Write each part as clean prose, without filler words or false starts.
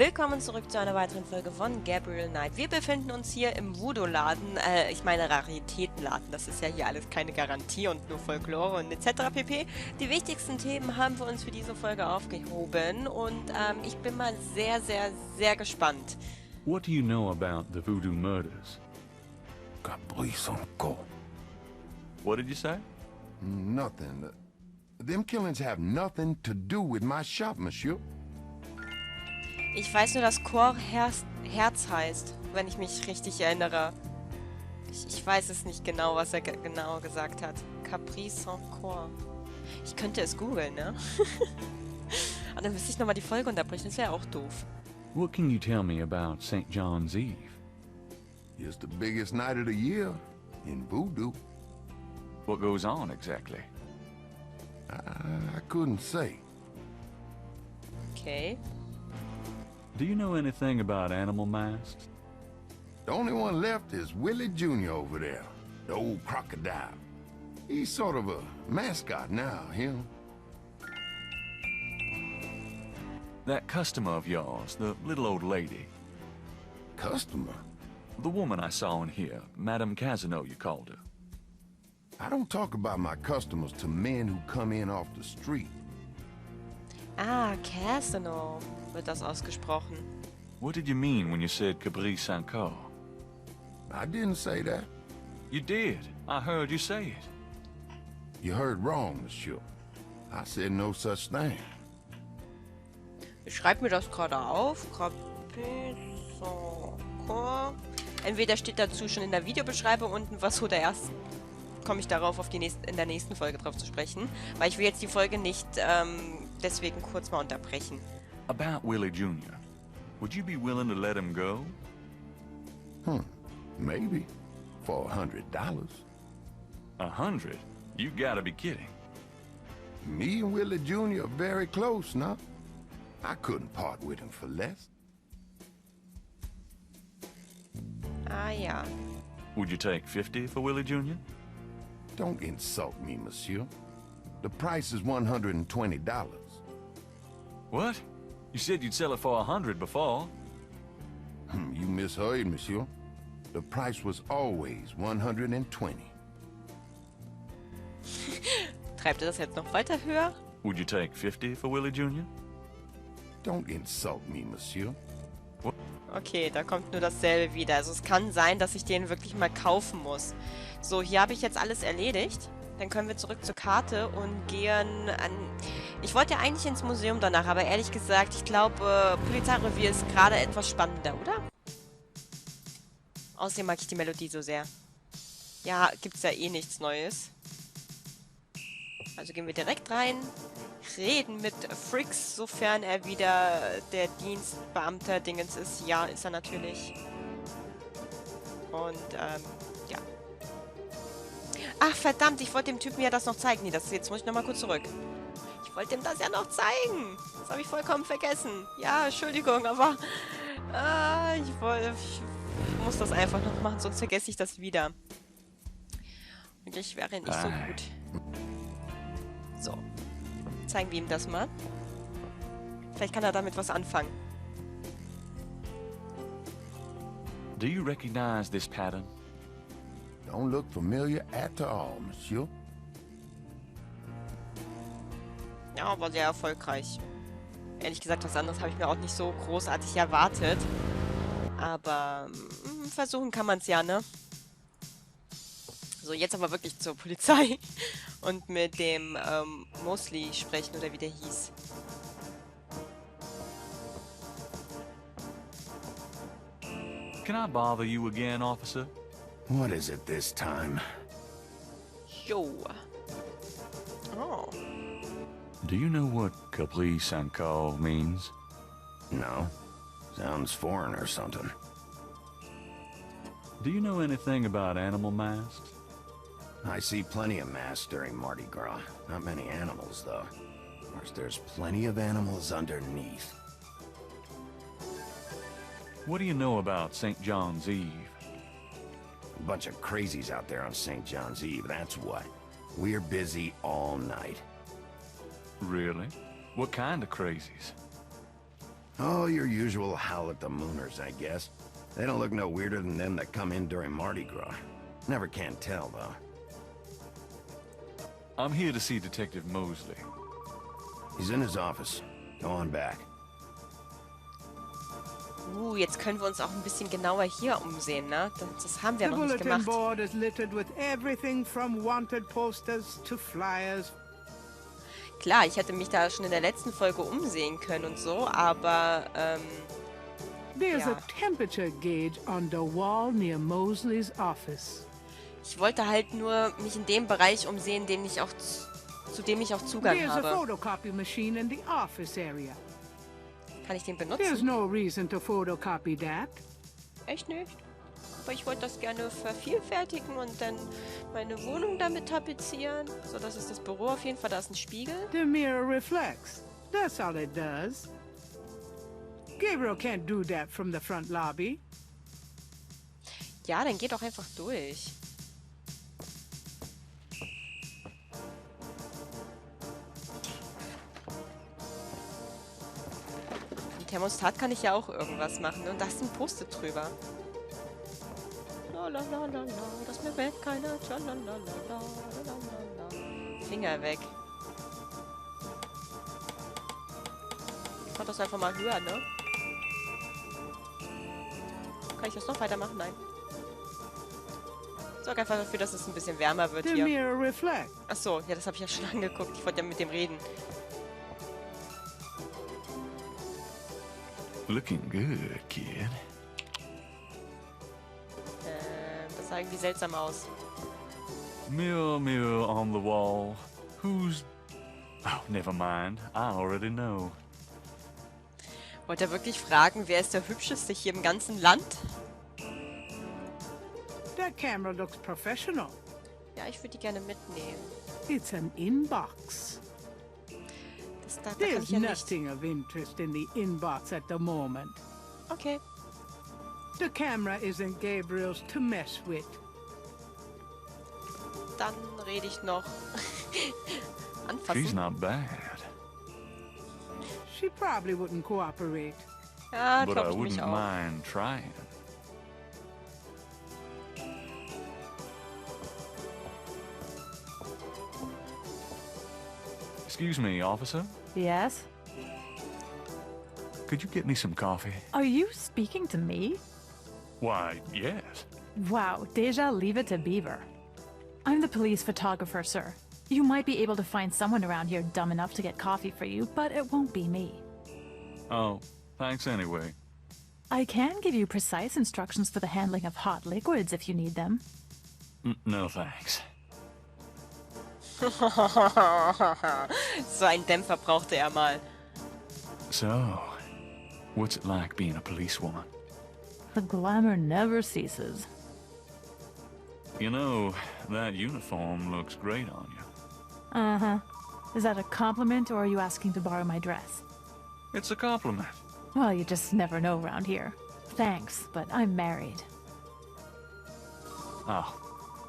Willkommen zurück zu einer weiteren Folge von Gabriel Knight. Wir befinden uns hier im Voodoo-Laden, ich meine Raritätenladen. Das ist ja hier alles keine Garantie und nur Folklore und etc. pp. Die wichtigsten Themen haben wir uns für diese Folge aufgehoben und ich bin mal sehr gespannt. What do you know about the voodoo murders? Gabriel Knight. What did you say? Nothing. Them killings have nothing to do with my shop, monsieur. Ich weiß nur, dass Chor Herz heißt, wenn ich mich richtig erinnere. Ich weiß es nicht genau, was er genau gesagt hat. Capri Saint-Cor. Ich könnte es googeln, ne? Und dann müsste ich nochmal die Folge unterbrechen, das wäre auch doof. What can you tell me about St. John's Eve? It's the biggest night of the year in voodoo. What goes on exactly? I couldn't say. Okay. Do you know anything about animal masks? The only one left is Willie Jr. over there, the old crocodile. He's sort of a mascot now, him. That customer of yours, the little old lady. Customer? The woman I saw in here, Madame Casino, you called her. I don't talk about my customers to men who come in off the street. Ah, Casino wird das ausgesprochen. What did you mean when you said Cabri Saint-Cor? I didn't say that. You did. I heard you say it. You heard wrong, monsieur. I said no such thing. Ich schreibe mir das gerade auf. Capri Saint-Cor. Entweder steht dazu schon in der Videobeschreibung unten was oder erst komme ich darauf in der nächsten Folge drauf zu sprechen, weil ich will jetzt die Folge nicht deswegen kurz mal unterbrechen. About Willie Jr. Would you be willing to let him go? Maybe. For $100. 100? You gotta be kidding. Me and Willie Jr. are very close now. I couldn't part with him for less. Ah ja. Would you take 50 for Willie Jr.? Don't insult me, monsieur. The price is $120. What? You said you'd sell it for 100 before. You misheard, monsieur. The price was always 120. Treibt er das jetzt noch weiter höher? Would you take 50 for Willie Jr.? Don't insult me, monsieur. Okay, da kommt nur dasselbe wieder. Also es kann sein, dass ich den wirklich mal kaufen muss. So, hier habe ich jetzt alles erledigt. Dann können wir zurück zur Karte und gehen an... Ich wollte ja eigentlich ins Museum danach, aber ehrlich gesagt, ich glaube, Polizeirevier ist gerade etwas spannender, oder? Außerdem mag ich die Melodie so sehr. Ja, gibt's ja eh nichts Neues. Also gehen wir direkt rein. Reden mit Fricks, sofern er wieder der Dienstbeamter-Dingens ist. Ja, ist er natürlich. Und, ja. Ach, verdammt, ich wollte dem Typen ja das noch zeigen. Nee, jetzt muss ich nochmal kurz zurück. Ich wollte ihm das ja noch zeigen. Das habe ich vollkommen vergessen. Ja, Entschuldigung, aber ich muss das einfach noch machen, sonst vergesse ich das wieder. Und ich wäre nicht so gut. So. Zeigen wir ihm das mal. Vielleicht kann er damit was anfangen. Do you recognize this pattern? Don't look familiar at all, monsieur. Ja, war sehr erfolgreich. Ehrlich gesagt, was anderes habe ich mir auch nicht so großartig erwartet. Aber versuchen kann man es ja, ne? So, jetzt aber wirklich zur Polizei und mit dem Mosley sprechen, oder wie der hieß. Can I bother you again, officer? What is it this time? Jo. Oh. Do you know what Capri Saint-Cor means? No. Sounds foreign or something. Do you know anything about animal masks? I see plenty of masks during Mardi Gras. Not many animals, though. Of course, there's plenty of animals underneath. What do you know about St. John's Eve? A bunch of crazies out there on St. John's Eve, that's what. We're busy all night. Really? What kind of crazies? Oh, your usual howl at the mooners, I guess. They don't look no weirder than them that come in during Mardi Gras. Never can tell, though. I'm here to see Detective Mosley. He's in his office. Go on back. Jetzt können wir uns auch ein bisschen genauer hier umsehen, ne? Das haben wir The noch nicht bulletin gemacht. board is littered with everything from wanted posters to flyers. Klar, ich hätte mich da schon in der letzten Folge umsehen können und so, aber, There's ja. a temperature gauge on the wall near Mosley's office. Ich wollte halt nur mich in dem Bereich umsehen, zu dem ich auch Zugang There's a habe. photocopy machine in the office area. Kann ich den There's benutzen? no reason to photocopy that. Echt nicht? Aber ich wollte das gerne vervielfältigen und dann meine Wohnung damit tapezieren. So, das ist das Büro auf jeden Fall. Da ist ein Spiegel. The mirror reflects. That's all it does. Gabriel can't do that from the front lobby. Ja, dann geht doch einfach durch. Im Thermostat kann ich ja auch irgendwas machen. Und da ist ein Post-it drüber. Lalalala, das mir weg, keiner. Lalalala. Finger weg. Ich mach das einfach mal höher, ne? Kann ich das noch weitermachen? Nein. Sorg einfach dafür, dass es ein bisschen wärmer wird The hier. mirror reflects. Achso, ja, das habe ich ja schon angeguckt. Ich wollte ja mit dem reden. Looking good, kid. Das sah irgendwie seltsam aus. Mirror, mirror on the wall. Who's... Oh, never mind. I already know. Wollte er wirklich fragen, wer ist der Hübscheste hier im ganzen Land? That camera looks professional. Ja, ich würde die gerne mitnehmen. It's an inbox. Da kann There's ich ja nicht. nothing of interest in the inbox at the moment. Okay. The camera isn't Gabriel's to mess with. Dann rede ich noch. She's Anfassen. not bad. She probably wouldn't cooperate. Ja, But I glaube ich mich wouldn't auch. mind trying. Excuse me, officer. Yes? Could you get me some coffee? Are you speaking to me? Why, yes. Wow, déjà leave it to Beaver. I'm the police photographer, sir. You might be able to find someone around here dumb enough to get coffee for you, but it won't be me. Oh, thanks anyway. I can give you precise instructions for the handling of hot liquids if you need them. No thanks. So einen Dämpfer brauchte er mal. So, what's it like being a policewoman? The glamour never ceases. You know, that uniform looks great on you. Uh-huh. Is that a compliment, or are you asking to borrow my dress? It's a compliment. Well, you just never know around here. Thanks, but I'm married. Oh,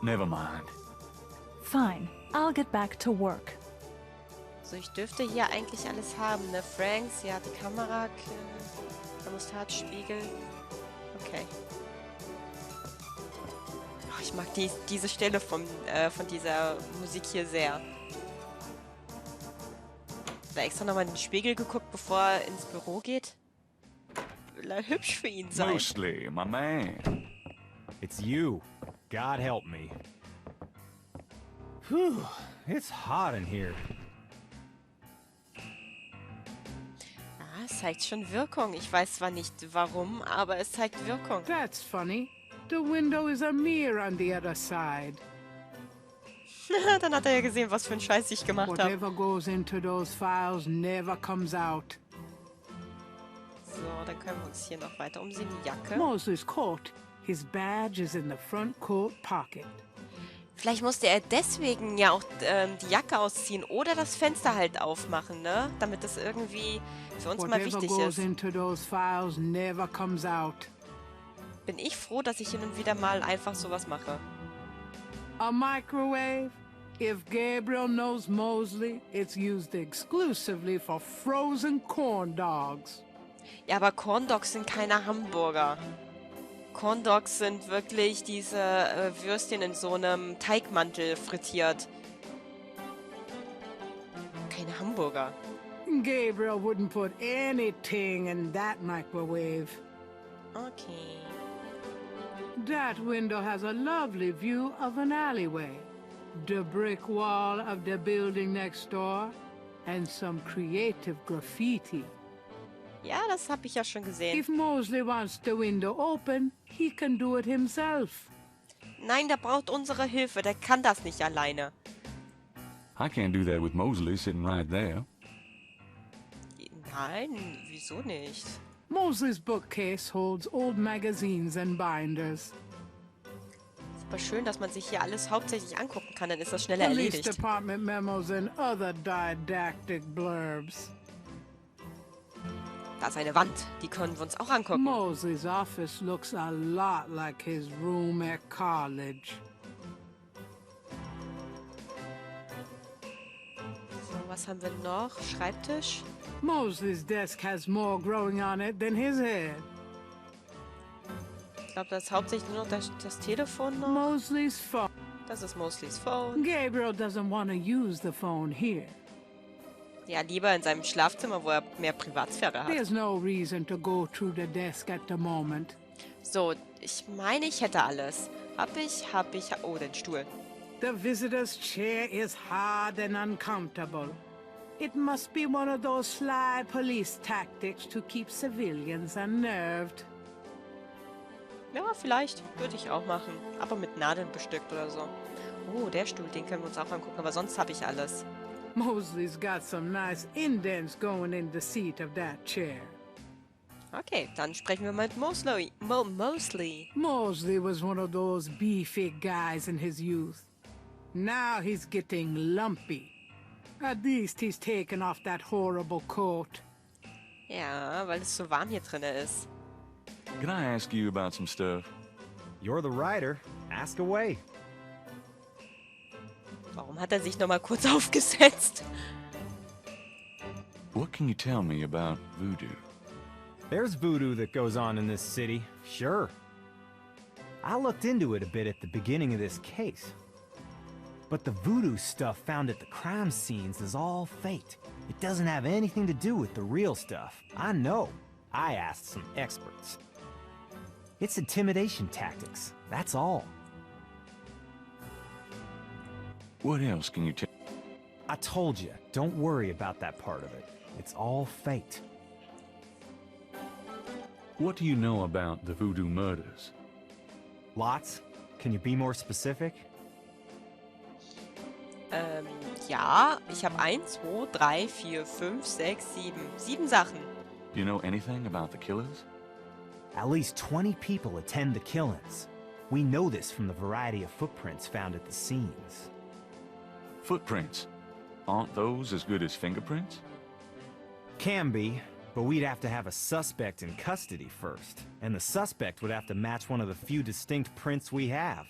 never mind. Fine, I'll get back to work. So, ich dürfte hier eigentlich alles haben, ne? Franks, ja, die Kamera, Thermostatspiegel. Okay. Oh, ich mag diese Stelle von dieser Musik hier sehr. Hat er extra nochmal in den Spiegel geguckt, bevor er ins Büro geht? Will er hübsch für ihn sein? Mostly, my man. It's you. God help me. Whew, it's hot in here. Ah, es zeigt schon Wirkung. Ich weiß zwar nicht warum, aber es zeigt Wirkung. That's funny. The window is a mirror on the other side. Dann hat er ja gesehen, was für einen Scheiß ich gemacht habe. Whatever goes into those files never comes out. So, dann können wir uns hier noch weiter umsehen. Die Jacke. Mosley's coat. His badge is in the front coat pocket. Vielleicht musste er deswegen ja auch die Jacke ausziehen oder das Fenster halt aufmachen, ne? Damit das irgendwie für uns mal Whatever wichtig goes ist. into those files never comes out. Bin ich froh, dass ich hin und wieder mal einfach sowas mache. A microwave? If Gabriel knows Mosley, it's used exclusively for frozen corn dogs. Ja, aber Corn Dogs sind keine Hamburger. Corn Dogs sind wirklich diese Würstchen in so einem Teigmantel frittiert. Keine Hamburger. Gabriel wouldn't put anything in that microwave. Okay. That window has a lovely view of an alleyway, the brick wall of the building next door, and some creative graffiti. Ja, das habe ich ja schon gesehen. If Mosley wants the window open, he can do it himself. Nein, der braucht unsere Hilfe. Der kann das nicht alleine. I can't do that with Mosley sitting right there. Nein, wieso nicht? Mosley's bookcase holds old magazines and binders. Aber schön, dass man sich hier alles hauptsächlich angucken kann, dann ist das schneller Police erledigt. department memos and other didactic blurbs. Da ist eine Wand, die können wir uns auch angucken. Mosley's office looks a lot like his room at college. So, was haben wir noch? Schreibtisch. Mosley's desk has more growing on it than his head. Ich glaube, das ist hauptsächlich nur noch das Telefon noch. Mosley's phone. Das ist Mosleys Phone. Gabriel doesn't want to use the phone here. Ja, lieber in seinem Schlafzimmer, wo er mehr Privatsphäre hat. There's no reason to go through the desk at the moment. So, ich meine, ich hätte alles. Hab ich. Oh, den Stuhl. The visitor's chair is hard and uncomfortable. It must be one of those sly police tactics to keep civilians unnerved. Ja, vielleicht. Würde ich auch machen. Aber mit Nadeln bestückt oder so. Oh, der Stuhl, den können wir uns auch angucken. Aber sonst habe ich alles. Mosley's got some nice indents going in the seat of that chair. Okay, dann sprechen wir mit Mosley. Mosley. Mosley was one of those beefy guys in his youth. Now he's getting lumpy. At least he's taken off that horrible coat. Ja, weil es so warm hier drin ist. Can I ask you about some stuff? You're the writer. Ask away. Warum hat er sich nochmal kurz aufgesetzt? What can you tell me about voodoo? There's voodoo that goes on in this city, sure. I looked into it a bit at the beginning of this case. But the voodoo stuff found at the crime scenes is all faked. It doesn't have anything to do with the real stuff. I know. I asked some experts. It's intimidation tactics, that's all. What else can you tell? I told you, don't worry about that part of it. It's all faked. What do you know about the voodoo murders? Lots? Can you be more specific? Ja, ich habe 1, 2, 3, 4, 5, 6, 7. 7 Sachen. Do you know anything about the killers? At least 20 people attend the killings. We know this from the variety of footprints found at the scenes. Footprints. Aren't those as good as fingerprints? Can be, but we'd have to have a suspect in custody first. And the suspect would have to match one of the few distinct prints we have.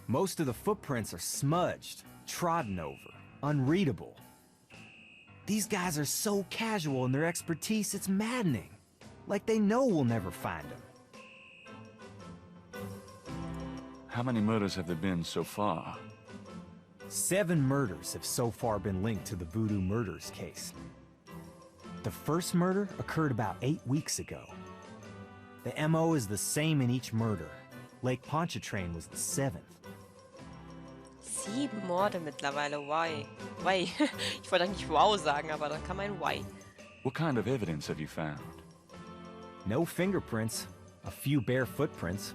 Most of the footprints are smudged, trodden over, unreadable. These guys are so casual in their expertise, it's maddening. Like they know we'll never find them. How many murders have there been so far? 7 murders have so far been linked to the voodoo murders case. The first murder occurred about 8 weeks ago. The MO is the same in each murder. Lake Pontchartrain was the 7th. 7 Morde mittlerweile, why? Why? Ich wollte eigentlich wow sagen, aber da kam ein why. What kind of evidence have you found? No fingerprints, a few bare footprints.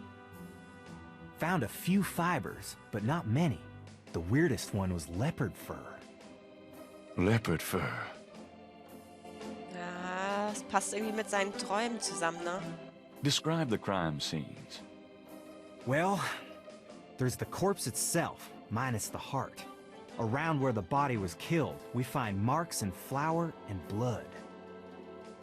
Found a few fibers, but not many. The weirdest one was leopard fur. Leopard fur. Ja, es passt irgendwie mit seinen Träumen zusammen, ne? Describe the crime scenes. Well, there's the corpse itself, minus the heart. Around where the body was killed, we find marks and flour and blood.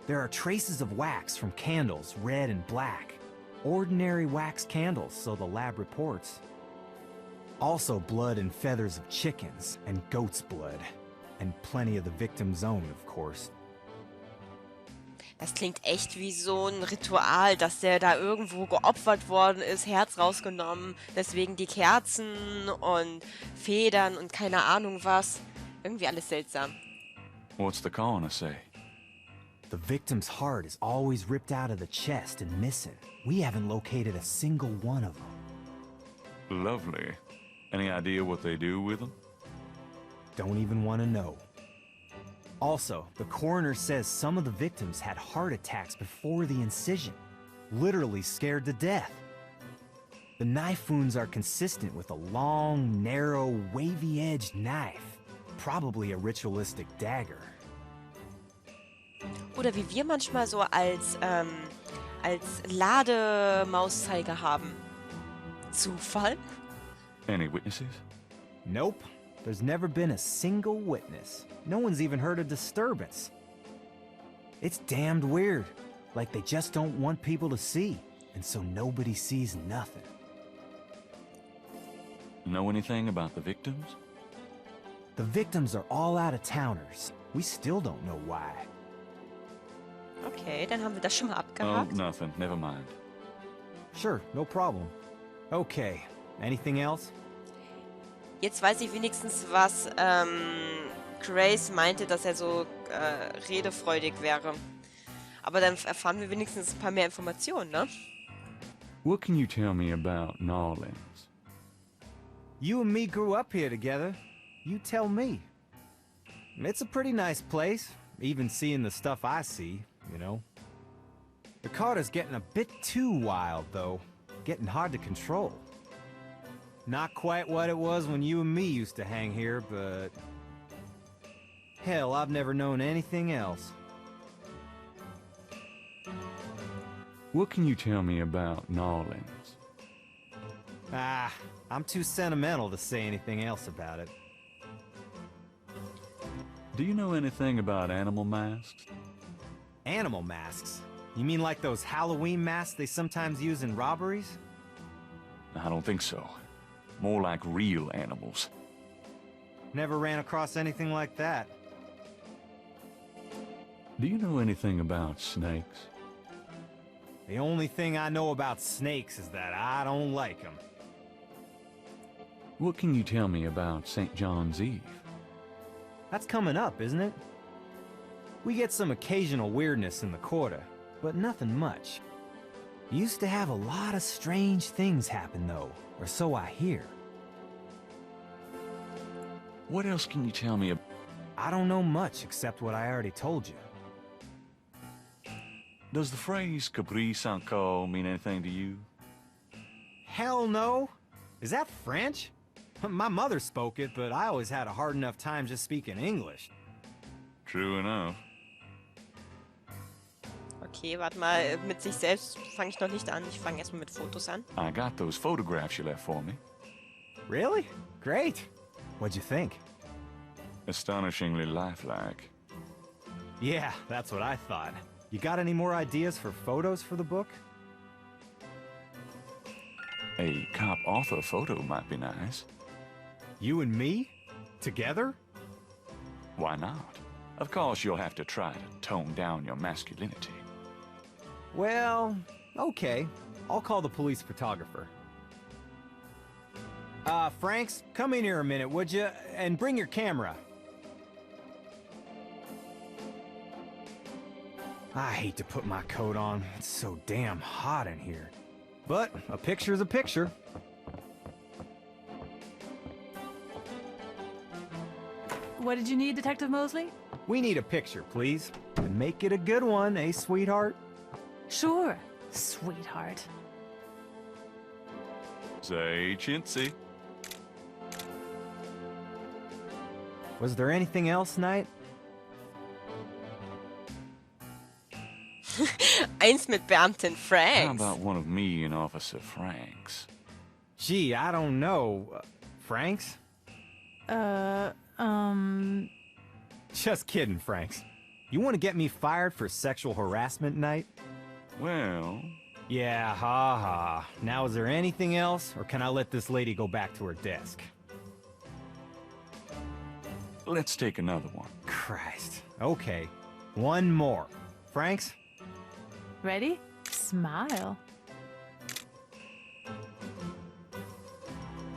There are traces of wax from candles, red and black. Ordinary wax candles, so the lab reports. Also blood and feathers of chickens, and goat's blood. And plenty of the victim's own, of course. Das klingt echt wie so ein Ritual, dass der da irgendwo geopfert worden ist, Herz rausgenommen, deswegen die Kerzen und Federn und keine Ahnung was. Irgendwie alles seltsam. What's the coroner say? The victim's heart is always ripped out of the chest and missing. We haven't located a single one of them. Lovely. Any idea what they do with them? Don't even want to know. Also, the coroner says some of the victims had heart attacks before the incision. Literally scared to death. The knife wounds are consistent with a long, narrow, wavy-edged knife. Probably a ritualistic dagger. Oder wie wir manchmal so als Lademauszeiger haben. Zufall? Any witnesses? Nope. There's never been a single witness. No one's even heard a disturbance. It's damned weird. Like they just don't want people to see, and so nobody sees nothing. Know anything about the victims? The victims are all out-of-towners. We still don't know why. Okay, dann haben wir das schon mal Oh, abgehakt. nothing. Never mind. Sure, no problem. Okay, anything else? Jetzt weiß ich wenigstens, was Grace meinte, dass er so redefreudig wäre. Aber dann erfahren wir wenigstens ein paar mehr Informationen, ne? What can you tell me about Nawlins? You and me grew up here together. You tell me. It's a pretty nice place, even seeing the stuff I see, you know. The Carter's getting a bit too wild, though. Getting hard to control. Not quite what it was when you and me used to hang here, but... Hell, I've never known anything else. What can you tell me about Nawlins? Ah, I'm too sentimental to say anything else about it. Do you know anything about animal masks? Animal masks? You mean like those Halloween masks they sometimes use in robberies? I don't think so. More like real animals. Never ran across anything like that. Do you know anything about snakes? The only thing I know about snakes is that I don't like them. What can you tell me about St. John's Eve? That's coming up, isn't it? We get some occasional weirdness in the quarter, but nothing much. Used to have a lot of strange things happen, though, or so I hear. What else can you tell me about... I don't know much except what I already told you. Does the phrase caprice encore mean anything to you? Hell no! Is that French? My mother spoke it, but I always had a hard enough time just speaking English. True enough. Okay, warte mal, mit sich selbst fange ich noch nicht an. Ich fange erstmal mit Fotos an. I got those photographs you left for me. Really? Great! What'd you think? Astonishingly lifelike. Yeah, that's what I thought. You got any more ideas for photos for the book? A cop-author photo might be nice. You and me? Together? Why not? Of course, you'll have to try to tone down your masculinity. Well, okay. I'll call the police photographer. Franks, come in here a minute, would you? And bring your camera. I hate to put my coat on. It's so damn hot in here. But a picture's a picture. What did you need, Detective Mosley? We need a picture, please. And make it a good one, eh, sweetheart? Sure, sweetheart. Say chintzy. Was there anything else, Knight? Eins mit Beamtin How Franks. about one of me and Officer Franks? Gee, I don't know. Franks? Just kidding, Franks. You want to get me fired for sexual harassment, Knight? Well, Yeah, ha. Now is there anything else, or can I let this lady go back to her desk? let's take another one. Christ. Okay. One more. Franks, Ready? Smile.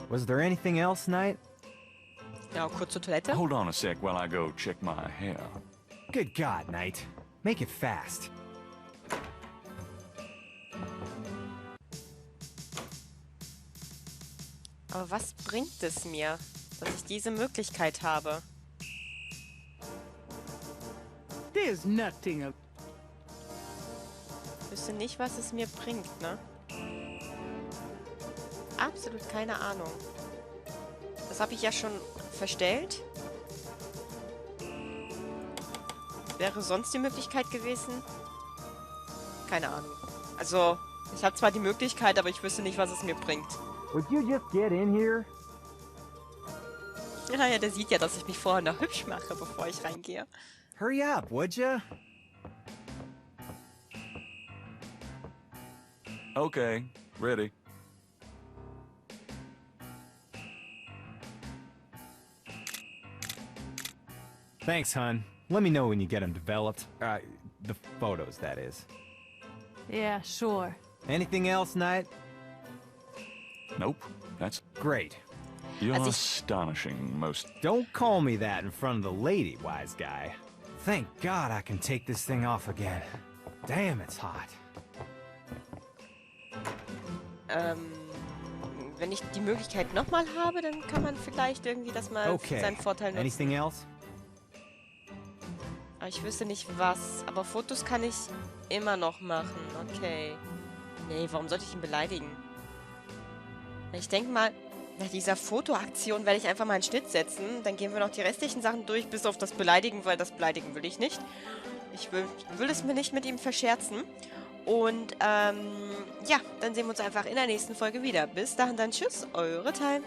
Was there anything else, Knight? Ja, kurz zur Toilette. Hold on a sec while I go check my hair. Good God, Knight. Make it fast. Aber was bringt es mir, dass ich diese Möglichkeit habe? There's nothing of Ich wüsste nicht, was es mir bringt, ne? Absolut keine Ahnung. Das habe ich ja schon verstellt. Wäre sonst die Möglichkeit gewesen? Keine Ahnung. Also, ich habe zwar die Möglichkeit, aber ich wüsste nicht, was es mir bringt. Would you just get in here? Ja, der sieht ja, dass ich mich vorher noch hübsch mache, bevor ich reingehe. Hurry up, would ya? Okay, ready. Thanks, hun. Let me know when you get them developed. The photos, that is. Yeah, sure. Anything else, Knight? Nope, that's... Great. You're Also ich- astonishing, most... Don't call me that in front of the lady, wise guy. Thank God I can take this thing off again. Damn, it's hot. Wenn ich die Möglichkeit nochmal habe, dann kann man vielleicht irgendwie das mal für Okay. seinen Vorteil nutzen. Anything else? Aber ich wüsste nicht was. Aber Fotos kann ich immer noch machen. Okay. Nee, warum sollte ich ihn beleidigen? Ich denke mal, nach dieser Fotoaktion werde ich einfach mal einen Schnitt setzen. Dann gehen wir noch die restlichen Sachen durch, bis auf das Beleidigen, weil das Beleidigen will ich nicht. Ich will es mir nicht mit ihm verscherzen. Und, ja, dann sehen wir uns einfach in der nächsten Folge wieder. Bis dahin dann, tschüss, eure Time.